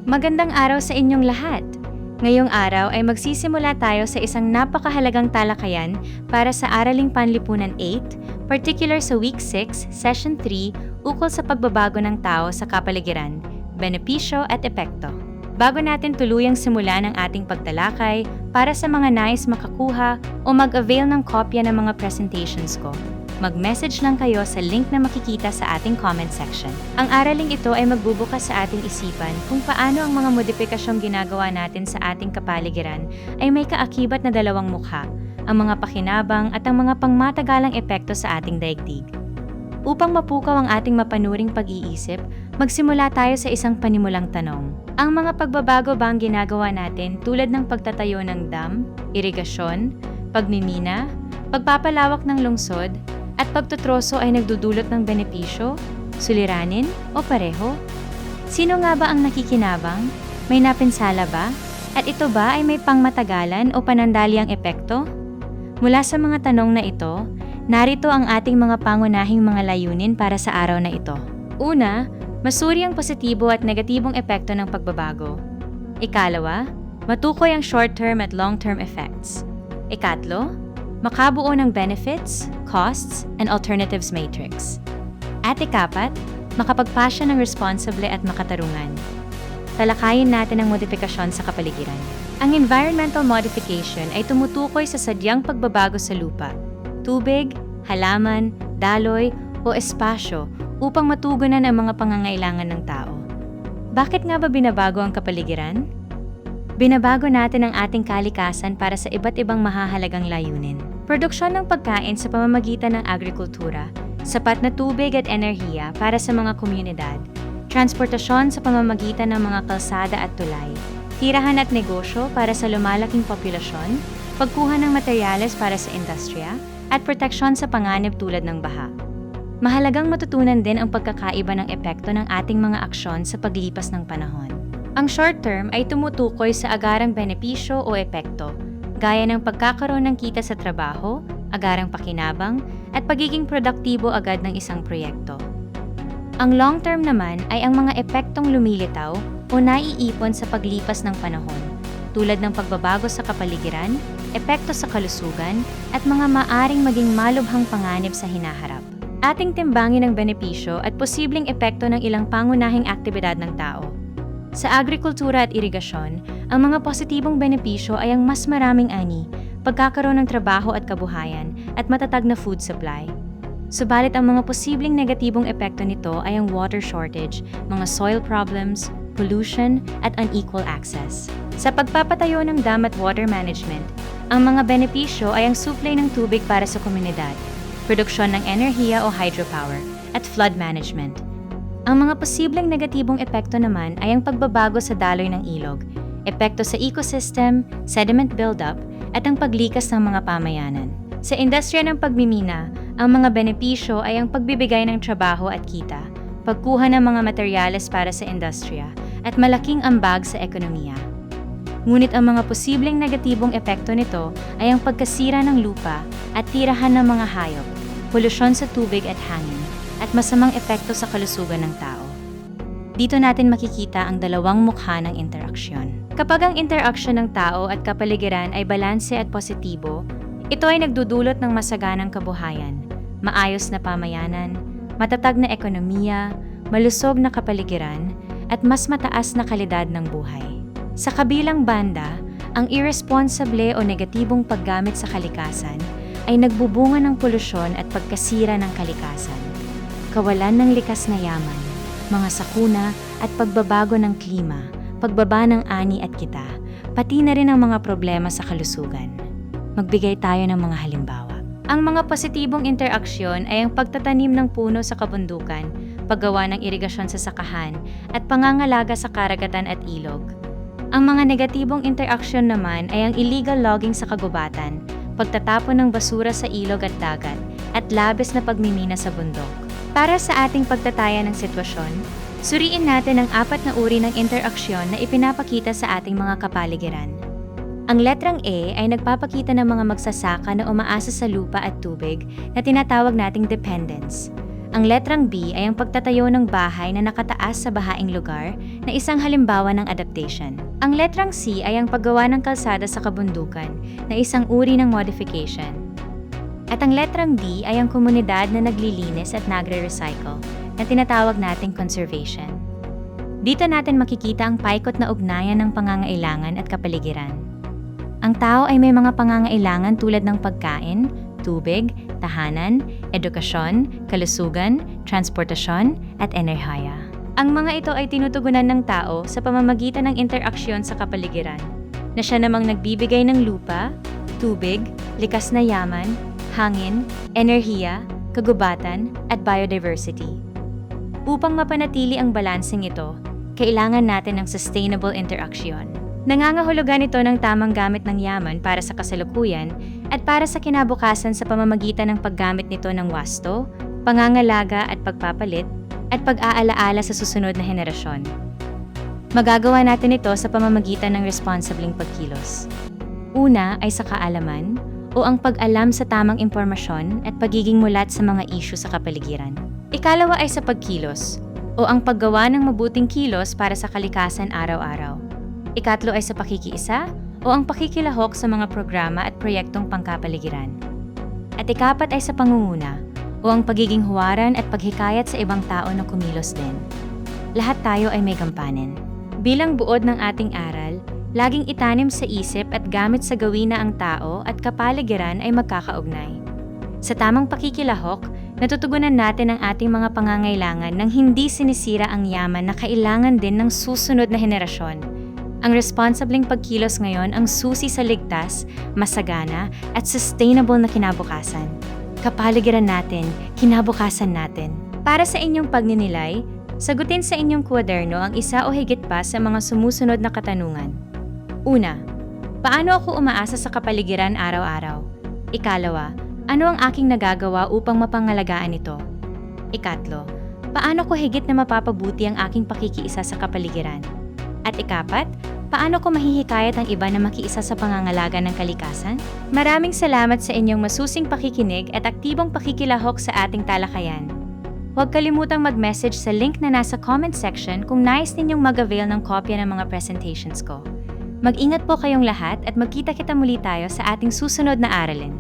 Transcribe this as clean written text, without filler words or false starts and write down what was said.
Magandang araw sa inyong lahat! Ngayong araw ay magsisimula tayo sa isang napakahalagang talakayan para sa Araling Panlipunan 8, particular sa Week 6, Session 3, ukol sa pagbabago ng tao sa kapaligiran, benepisyo at epekto. Bago natin tuluyang simulan ang ating pagtalakay, para sa mga nais makakuha o mag-avail ng kopya ng mga presentations ko, mag-message lang kayo sa link na makikita sa ating comment section. Ang araling ito ay magbubukas sa ating isipan kung paano ang mga modipikasyong ginagawa natin sa ating kapaligiran ay may kaakibat na dalawang mukha, ang mga pakinabang at ang mga pangmatagalang epekto sa ating daigdig. Upang mapukaw ang ating mapanuring pag-iisip, magsimula tayo sa isang panimulang tanong. Ang mga pagbabago ba ang ginagawa natin tulad ng pagtatayo ng dam, irigasyon, pagmimina, pagpapalawak ng lungsod, at pagtutroso ay nagdudulot ng benepisyo, suliranin o pareho? Sino nga ba ang nakikinabang? May napinsala ba? At ito ba ay may pangmatagalan o panandaliang epekto? Mula sa mga tanong na ito, narito ang ating mga pangunahing mga layunin para sa araw na ito. Una, masuri ang positibo at negatibong epekto ng pagbabago. Ikalawa, matukoy ang short-term at long-term effects. Ikatlo, makabuo ng benefits, costs, and alternatives matrix. At ikapat, makapagpasya ng responsible at makatarungan. Talakayin natin ang modifikasyon sa kapaligiran. Ang environmental modification ay tumutukoy sa sadyang pagbabago sa lupa, tubig, halaman, daloy, o espasyo upang matugunan ang mga pangangailangan ng tao. Bakit nga ba binabago ang kapaligiran? Binabago natin ang ating kalikasan para sa iba't ibang mahahalagang layunin. Produksyon ng pagkain sa pamamagitan ng agrikultura, sapat na tubig at enerhiya para sa mga komunidad, transportasyon sa pamamagitan ng mga kalsada at tulay, tirahan at negosyo para sa lumalaking populasyon, pagkuha ng materyales para sa industriya, at proteksyon sa panganib tulad ng baha. Mahalagang matutunan din ang pagkakaiba ng epekto ng ating mga aksyon sa paglipas ng panahon. Ang short term ay tumutukoy sa agarang benepisyo o epekto, gaya ng pagkakaroon ng kita sa trabaho, agarang pakinabang, at pagiging produktibo agad ng isang proyekto. Ang long term naman ay ang mga epektong lumilitaw o naiipon sa paglipas ng panahon, tulad ng pagbabago sa kapaligiran, epekto sa kalusugan, at mga maaring maging malubhang panganib sa hinaharap. Ating timbangin ang benepisyo at posibleng epekto ng ilang pangunahing aktibidad ng tao. Sa agrikultura at irigasyon, ang mga positibong benepisyo ay ang mas maraming ani, pagkakaroon ng trabaho at kabuhayan, at matatag na food supply. Subalit ang mga posibleng negatibong epekto nito ay ang water shortage, mga soil problems, pollution, at unequal access. Sa pagpapatayo ng dam at water management, ang mga benepisyo ay ang supply ng tubig para sa komunidad, produksyon ng enerhiya o hydropower, at flood management. Ang mga posibleng negatibong epekto naman ay ang pagbabago sa daloy ng ilog, epekto sa ecosystem, sediment buildup, at ang paglikas ng mga pamayanan. Sa industriya ng pagmimina, ang mga benepisyo ay ang pagbibigay ng trabaho at kita, pagkuha ng mga materyales para sa industriya, at malaking ambag sa ekonomiya. Ngunit ang mga posibleng negatibong epekto nito ay ang pagkasira ng lupa at tirahan ng mga hayop, polusyon sa tubig at hangin, at masamang epekto sa kalusugan ng tao. Dito natin makikita ang dalawang mukha ng interaksyon. Kapag ang interaksyon ng tao at kapaligiran ay balanse at positibo, ito ay nagdudulot ng masaganang kabuhayan, maayos na pamayanan, matatag na ekonomiya, malusog na kapaligiran, at mas mataas na kalidad ng buhay. Sa kabilang banda, ang irresponsible o negatibong paggamit sa kalikasan ay nagbubunga ng polusyon at pagkasira ng kalikasan, kawalan ng likas na yaman, mga sakuna at pagbabago ng klima, pagbaba ng ani at kita, pati na rin ang mga problema sa kalusugan. Magbigay tayo ng mga halimbawa. Ang mga positibong interaksyon ay ang pagtatanim ng puno sa kabundukan, paggawa ng irigasyon sa sakahan, at pangangalaga sa karagatan at ilog. Ang mga negatibong interaksyon naman ay ang illegal logging sa kagubatan, pagtatapon ng basura sa ilog at dagat, at labis na pagmimina sa bundok. Para sa ating pagtataya ng sitwasyon, suriin natin ang 4 na uri ng interaksyon na ipinapakita sa ating mga kapaligiran. Ang letrang A ay nagpapakita ng mga magsasaka na umaasa sa lupa at tubig na tinatawag nating dependence. Ang letrang B ay ang pagtatayo ng bahay na nakataas sa bahaing lugar na isang halimbawa ng adaptation. Ang letrang C ay ang paggawa ng kalsada sa kabundukan na isang uri ng modification. At ang letrang D ay ang komunidad na naglilinis at nagre-recycle na tinatawag nating conservation. Dito natin makikita ang paikot na ugnayan ng pangangailangan at kapaligiran. Ang tao ay may mga pangangailangan tulad ng pagkain, tubig, tahanan, edukasyon, kalusugan, transportasyon, at enerhiya. Ang mga ito ay tinutugunan ng tao sa pamamagitan ng interaksyon sa kapaligiran, na siya namang nagbibigay ng lupa, tubig, likas na yaman, hangin, enerhiya, kagubatan, at biodiversity. Upang mapanatili ang balanseng ito, kailangan natin ng sustainable interaksyon. Nangangahulugan ito ng tamang gamit ng yaman para sa kasalukuyan at para sa kinabukasan sa pamamagitan ng paggamit nito ng wasto, pangangalaga at pagpapalit, at pag-aalaala sa susunod na henerasyon. Magagawa natin ito sa pamamagitan ng responsibleng pagkilos. Una ay sa kaalaman o ang pag-alam sa tamang impormasyon at pagiging mulat sa mga isyu sa kapaligiran. Ikalawa ay sa pagkilos o ang paggawa ng mabuting kilos para sa kalikasan araw-araw. Ikatlo ay sa pakikiisa o ang pakikilahok sa mga programa at proyektong pangkapaligiran. At ikapat ay sa pangunguna o ang pagiging huwaran at paghikayat sa ibang tao na kumilos din. Lahat tayo ay may gampanin. Bilang buod ng ating aral, laging itanim sa isip at gamit sa gawin na ang tao at kapaligiran ay magkakaugnay. Sa tamang pakikilahok, natutugunan natin ang ating mga pangangailangan nang hindi sinisira ang yaman na kailangan din ng susunod na henerasyon. Ang responsibleng pagkilos ngayon ang susi sa ligtas, masagana, at sustainable na kinabukasan. Kapaligiran natin, kinabukasan natin. Para sa inyong pagninilay, sagutin sa inyong kwaderno ang isa o higit pa sa mga sumusunod na katanungan. Una, paano ako umaasa sa kapaligiran araw-araw? Ikalawa, ano ang aking nagagawa upang mapangalagaan ito? Ikatlo, paano ko higit na mapapabuti ang aking pakikiisa sa kapaligiran? At ikapat, paano ko mahihikayat ang iba na makiisa sa pangangalaga ng kalikasan? Maraming salamat sa inyong masusing pakikinig at aktibong pakikilahok sa ating talakayan. Huwag kalimutang mag-message sa link na nasa comment section kung nais ninyong mag-avail ng kopya ng mga presentations ko. Mag-ingat po kayong lahat at magkita-kita muli tayo sa ating susunod na aralin.